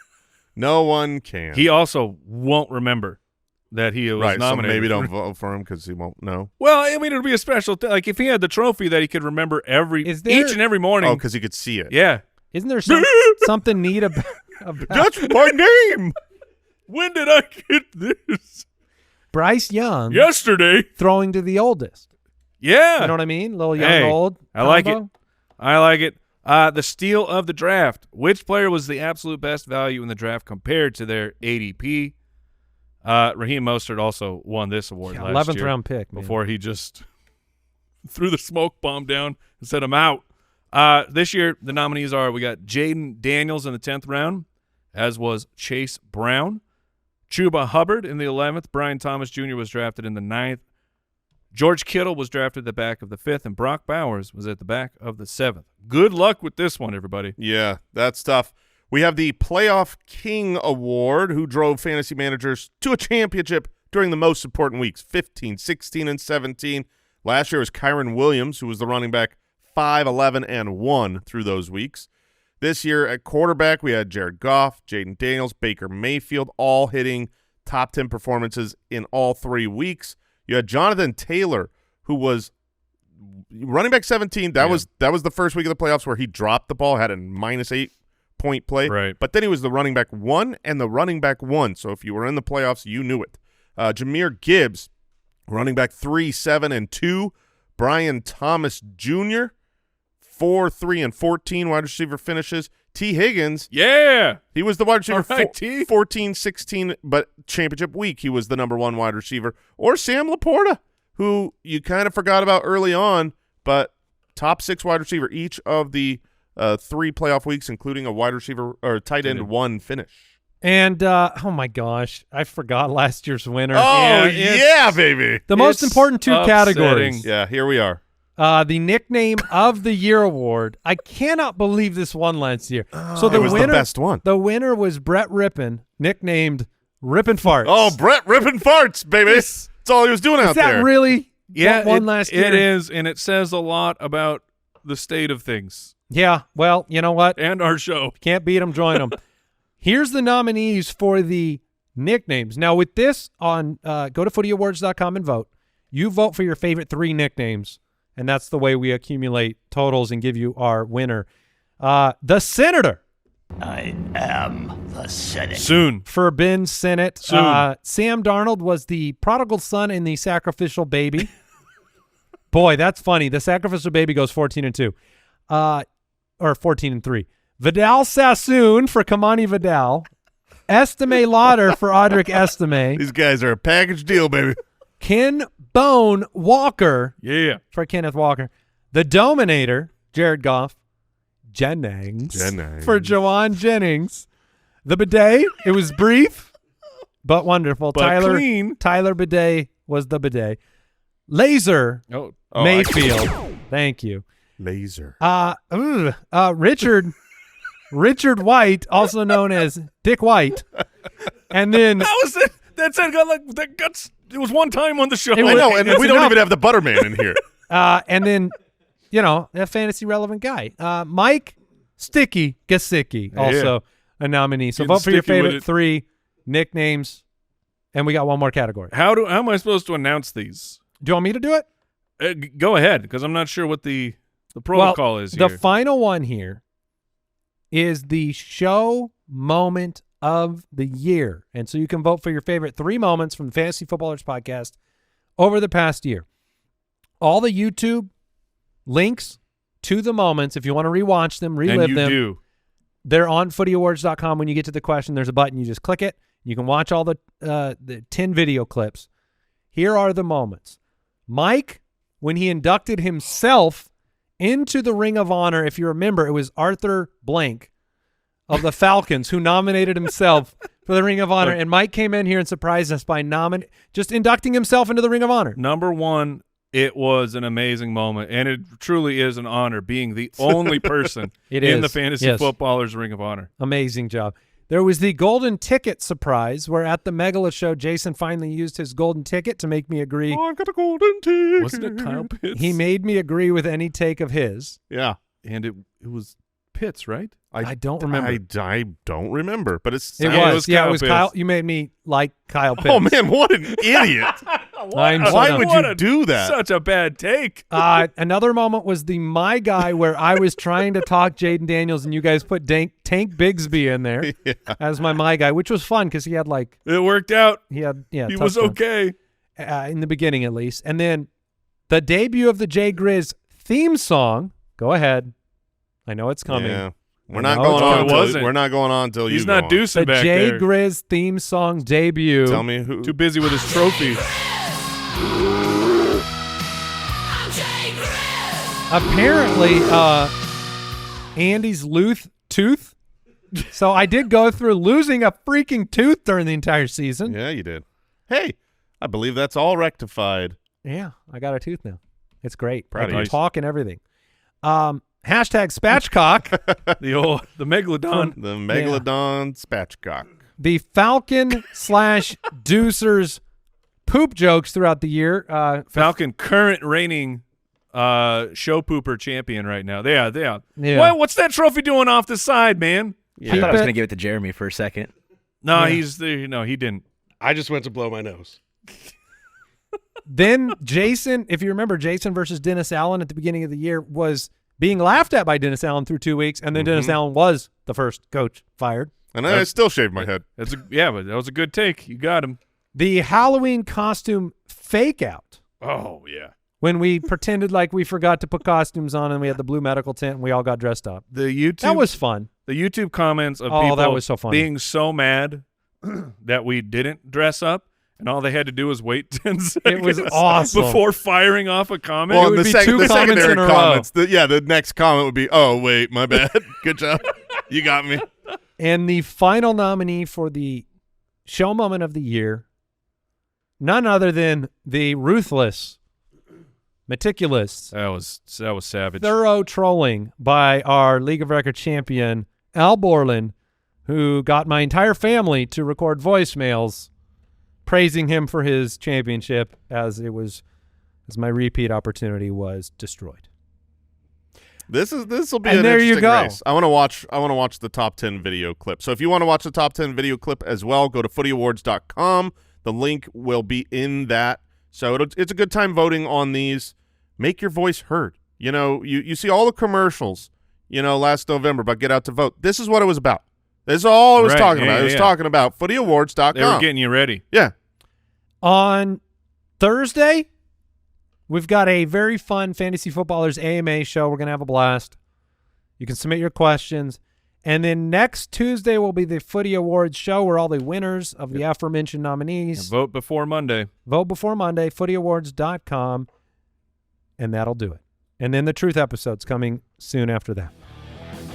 No one can. He also won't remember that he was nominated. So maybe don't vote for him because he won't know. Well, I mean, it would be a special thing. Like if he had the trophy that he could remember each and every morning. Oh, because he could see it. Yeah. Isn't there something neat about That's my name. When did I get this? Bryce Young Yesterday. throwing to the oldest? Yeah. You know what I mean? Little young, old. I like it. I like it. The steal of the draft. Which player was the absolute best value in the draft compared to their ADP? Raheem Mostert also won this award last 11th year round pick. before he just threw the smoke bomb down and set him out. This year, the nominees are we got Jaden Daniels in the 10th round, as was Chase Brown. Chuba Hubbard in the 11th. Brian Thomas Jr. was drafted in the 9th. George Kittle was drafted at the back of the 5th, and Brock Bowers was at the back of the 7th. Good luck with this one, everybody. Yeah, that's tough. We have the Playoff King Award, who drove fantasy managers to a championship during the most important weeks, 15, 16, and 17. Last year was Kyron Williams, who was the running back 5, 11, and 1 through those weeks. This year at quarterback, we had Jared Goff, Jaden Daniels, Baker Mayfield, all hitting top 10 performances in all 3 weeks. You had Jonathan Taylor, who was running back 17. That was the first week of the playoffs where he dropped the ball, had a -8 point play. Right. But then he was the running back 1 and the running back 1. So if you were in the playoffs, you knew it. Jahmyr Gibbs, running back 3, 7, and 2. Brian Thomas Jr., 4, 3, and 14 wide receiver finishes. T. Higgins, he was the wide receiver 14, 16, but championship week he was the number 1 wide receiver. Or Sam Laporta, who you kind of forgot about early on, but top 6 wide receiver each of the 3 playoff weeks, including a wide receiver or tight end 1 finish. And, oh, my gosh, I forgot last year's winner. Oh, yeah, baby. The most important 2 categories. Yeah, here we are. The Nickname of the Year award. I cannot believe this won last year. So it was the best one. The winner was Brett Rippin, nicknamed Rippin' Farts. Oh, Brett Rippin' Farts, baby. That's all he was doing out there. Is that really what won last year? It is, and it says a lot about the state of things. Yeah, well, you know what? And our show. Can't beat them, join them. Here's the nominees for the nicknames. Now, with this on, go to footieawards.com and vote. You vote for your favorite 3 nicknames, and that's the way we accumulate totals and give you our winner. The Senator. I am the Senate. Soon. For Ben Sinnott. Soon. Sam Darnold was the prodigal son and the sacrificial baby. Boy, that's funny. The sacrificial baby goes 14-2. Or 14-3. Vidal Sassoon for Kamani Vidal. Estime Lauder for Audric Estime. These guys are a package deal, baby. Ken Bone Walker for Kenneth Walker. The Dominator, Jared Goff. Jennings for Jawan Jennings. The Bidet, it was brief but wonderful. But clean. Tyler Bidet was the Bidet. Laser Mayfield. Thank you. Laser. Richard White, also known as Dick White. And then How is it? That guts. It was one time on the show. I know, and we don't even have the Butterman in here. and then, that fantasy relevant guy. Mike Sticky Gesicki, also a nominee. So Getting vote for your sticky with favorite it. 3 nicknames, and we got one more category. How am I supposed to announce these? Do you want me to do it? Go ahead, because I'm not sure what the protocol is here. The final one here is the show moment of the year. And so you can vote for your favorite 3 moments from the Fantasy Footballers podcast over the past year. All the YouTube links to the moments, if you want to rewatch them, relive them, they're on footieawards.com. When you get to the question, there's a button. You just click it. You can watch all the 10 video clips. Here are the moments. Mike, when he inducted himself into the Ring of Honor, if you remember, it was Arthur Blank of the Falcons who nominated himself for the Ring of Honor. And Mike came in here and surprised us by just inducting himself into the Ring of Honor. Number 1, it was an amazing moment, and it truly is an honor being the only person in the Fantasy Footballers Ring of Honor. Amazing job. There was the golden ticket surprise where at the Megala show, Jason finally used his golden ticket to make me agree. Oh, I got a golden ticket. Wasn't it Kyle Pitts? He made me agree with any take of his. Yeah. And it was Pitts, right? I don't remember. I don't remember, but it was Kyle Pitts. You made me like Kyle Pitts. Oh, man, what an idiot. Why would you do that? Such a bad take. Another moment was the My Guy where I was trying to talk Jaden Daniels and you guys put Tank Bigsby in there as my Guy, which was fun because he had it worked out. He was okay. In the beginning at least. And then the debut of the Jay Grizz theme song. Go ahead. I know it's coming. Yeah. We're not going on until He's not deucing back there. The Jay there. Grizz theme song debut. Tell me who. Too busy with his trophy. Apparently, Andy's tooth. So I did go through losing a freaking tooth during the entire season. Yeah, you did. Hey, I believe that's all rectified. Yeah, I got a tooth now. It's great. Proud I of can you. talk and everything. Hashtag Spatchcock. the Megalodon. The Megalodon Spatchcock. The Falcon / Deucer's poop jokes throughout the year. Falcon, current reigning show pooper champion right now. Yeah. Yeah. What's that trophy doing off the side, man? I thought I was going to give it to Jeremy for a second. No, he didn't. I just went to blow my nose. Then Jason, if you remember, Jason versus Dennis Allen at the beginning of the year was being laughed at by Dennis Allen through 2 weeks, and then Dennis Allen was the first coach fired. And I still shaved my head. But that was a good take. You got him. The Halloween costume fake out. Oh, yeah. When we pretended like we forgot to put costumes on and we had the blue medical tent and we all got dressed up. That was fun. The YouTube comments of people that was so funny. being so mad that we didn't dress up, and all they had to do was wait 10 seconds. It was awesome. Before firing off a comment. Well, would the be two the comments secondary in a row. comments. The next comment would be, "Oh wait, my bad. Good job, you got me." And the final nominee for the show moment of the year, none other than the ruthless, meticulous, That was savage. thorough trolling by our League of Record champion, Al Borland, who got my entire family to record voicemails praising him for his championship as my repeat opportunity was destroyed. This will be And an there you interesting go. race. I want to watch the top 10 video clip. So if you want to watch the top 10 video clip as well, go to footieawards.com. The link will be in that. So it's a good time voting on these. Make your voice heard. You know, you see all the commercials, last November about get out to vote. This is what it was about. This is all it was talking about. It was talking about footieawards.com. They were getting you ready. Yeah. On Thursday, we've got a very fun Fantasy Footballers AMA show. We're going to have a blast. You can submit your questions. And then next Tuesday will be the Footie Awards show where all the winners of the aforementioned nominees And vote before Monday. vote before Monday, footieawards.com, and that'll do it. And then the Truth episode's coming soon after that.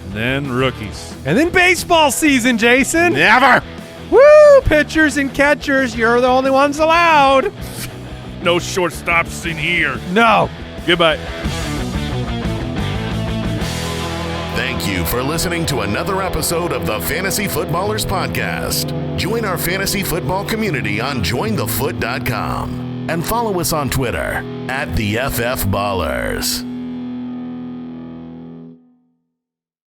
And then rookies. And then baseball season, Jason. Never. Woo! Pitchers and catchers, you're the only ones allowed. No shortstops in here. No. Goodbye. Thank you for listening to another episode of the Fantasy Footballers Podcast. Join our fantasy football community on jointhefoot.com and follow us on Twitter @TheFFBallers.